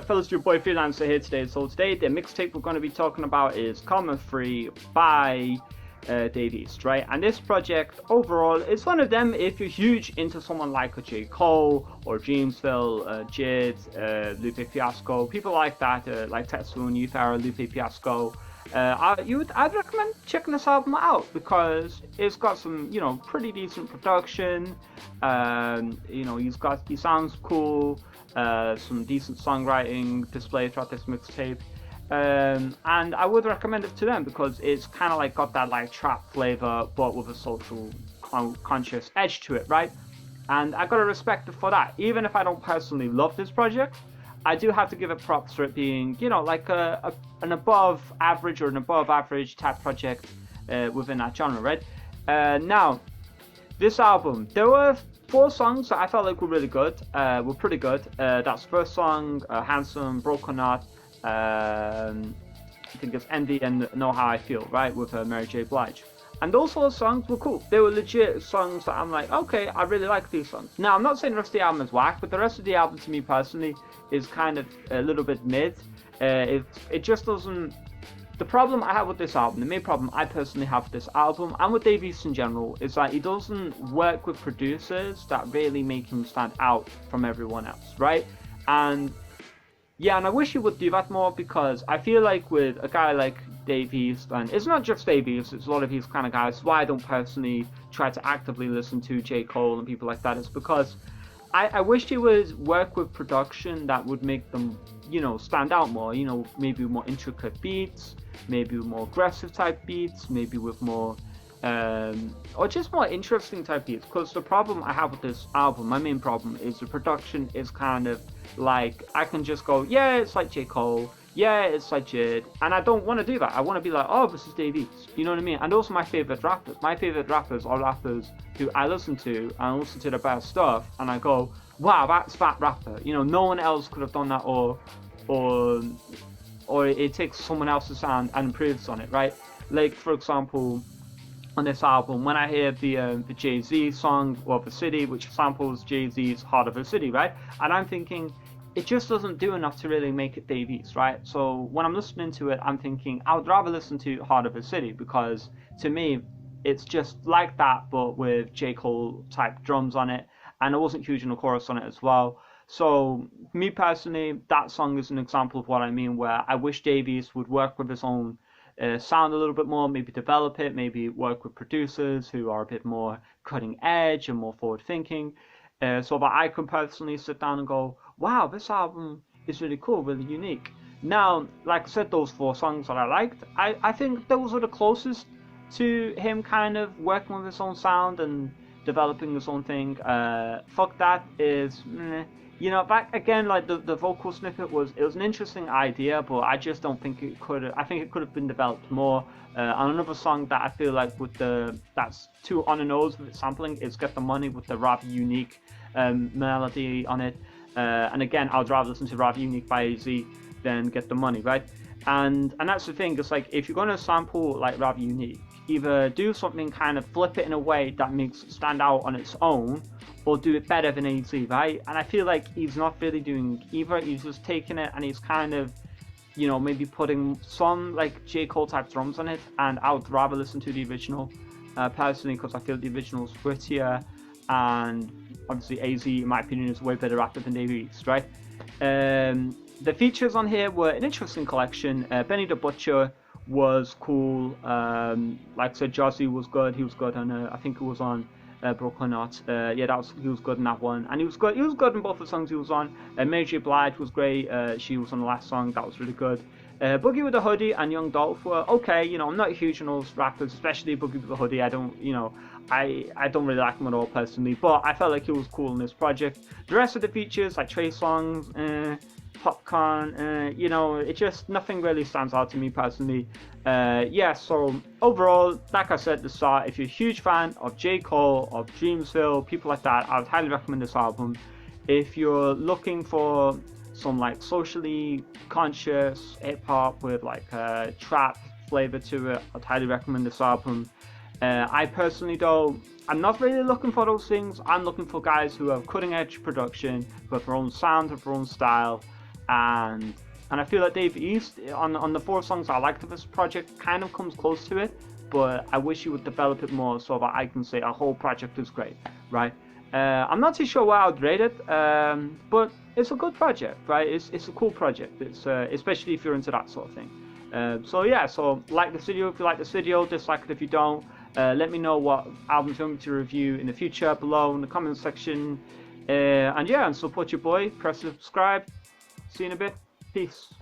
up, fellas? Your boy Freelancer here today. So today, the mixtape we're going to be talking about is Common Free by Dave East, right? And this project overall is one of them if you're huge into someone like a J. Cole or Dreamsville, Jid, Lupe Fiasco, people like that, like Tetsuo and Youth Era, Lupe Fiasco. I'd recommend checking this album out because it's got some, pretty decent production. He sounds cool. Some decent songwriting displayed throughout this mixtape. And I would recommend it to them because it's kind of like got that like trap flavor but with a social conscious edge to it, right? And I gotta respect it for that. Even if I don't personally love this project, I do have to give it props for it being, like an above average or an above average type project within that genre, right? Now, this album, there were 4 songs that I felt like were really good, were pretty good. That's first song, Handsome, Broken Heart, I think it's Envy and Know How I Feel, right, with Mary J. Blige. And those 4 songs were cool. They were legit songs that I'm like, okay, I really like these songs. Now, I'm not saying the rest of the album is whack, but the rest of the album to me personally is kind of a little bit mid. It just doesn't... The problem I have with this album, the main problem I personally have with this album, and with Dave East in general, is that he doesn't work with producers that really make him stand out from everyone else, right? And I wish he would do that more because I feel like with a guy like Dave East, and it's not just Dave East, it's a lot of these kind of guys, why I don't personally try to actively listen to J. Cole and people like that, is because I wish he would work with production that would make them, stand out more, maybe with more intricate beats, maybe with more aggressive type beats, maybe with more, or just more interesting type beats. Because the problem I have with this album, my main problem, is the production is kind of like, I can just go, yeah, it's like J. Cole, yeah, it's like Jid, and I don't want to do that. I want to be like, oh, this is Dave East, you know what I mean? And those are my favorite rappers. My favorite rappers are rappers who I listen to, and I listen to their best stuff, and I go, wow, that's that rapper. No one else could have done that, or it takes someone else's sound and improves on it, right? Like, for example, on this album, when I hear the Jay-Z song, Of a City, which samples Jay-Z's Heart of a City, right? And I'm thinking, it just doesn't do enough to really make it Dave East, right? So when I'm listening to it, I'm thinking, I would rather listen to Heart of a City because, to me, it's just like that, but with J. Cole type drums on it, and I wasn't huge in the chorus on it as well. So, me personally, that song is an example of what I mean, where I wish Dave East would work with his own sound a little bit more, maybe develop it, maybe work with producers who are a bit more cutting edge and more forward thinking, so that I can personally sit down and go, wow, this album is really cool, really unique. Now, like I said, those 4 songs that I liked, I think those are the closest to him kind of working with his own sound and developing his own thing. Fuck That is, back again, like the vocal snippet was an interesting idea, but I just don't think it could. I think it could have been developed more. And another song that I feel like that's too on the nose with its sampling is Get the Money with the rather unique melody on it. And again, I'd rather listen to rather unique by AZ than Get the Money, right? And that's the thing. It's like if you're gonna sample like rather unique, either do something kind of flip it in a way that makes it stand out on its own, or do it better than AZ, right? And I feel like he's not really doing either. He's just taking it and he's kind of, maybe putting some like J. Cole type drums on it. And I would rather listen to the original personally because I feel the original's prettier, and obviously AZ, in my opinion, is a way better rapper than Dave East, right? The features on here were an interesting collection. Benny the Butcher was cool. Like I said, Jazzy was good. He was good on, I think it was on Broken Heart. He was good in that one, and he was good in both the songs he was on. Mary J. Blige was great. She was on the last song, that was really good. Boogie with a Hoodie and Young Dolph were okay. I'm not huge on those rappers, especially Boogie with a Hoodie. I don't, I don't really like him at all personally, but I felt like he was cool in this project. The rest of the features, like Trey Songz, Popcorn, it just, nothing really stands out to me personally. So overall, like I said at the start, if you're a huge fan of J. Cole, of Dreamsville, people like that, I would highly recommend this album. If you're looking for some like socially conscious hip-hop with like a trap flavor to it, I'd highly recommend this album. I personally, though, I'm not really looking for those things. I'm looking for guys who have cutting edge production, who have their own sound, have their own style, and I feel like Dave East on the 4 songs I liked of this project kind of comes close to it, but I wish he would develop it more so that I can say a whole project is great, right? I'm not too sure where I would rate it, but it's a good project, right? It's a cool project. It's especially if you're into that sort of thing. So yeah, so like this video if you like this video, dislike it if you don't. Let me know what albums you want me to review in the future below in the comment section. And yeah, and support your boy. Press subscribe. See you in a bit. Peace.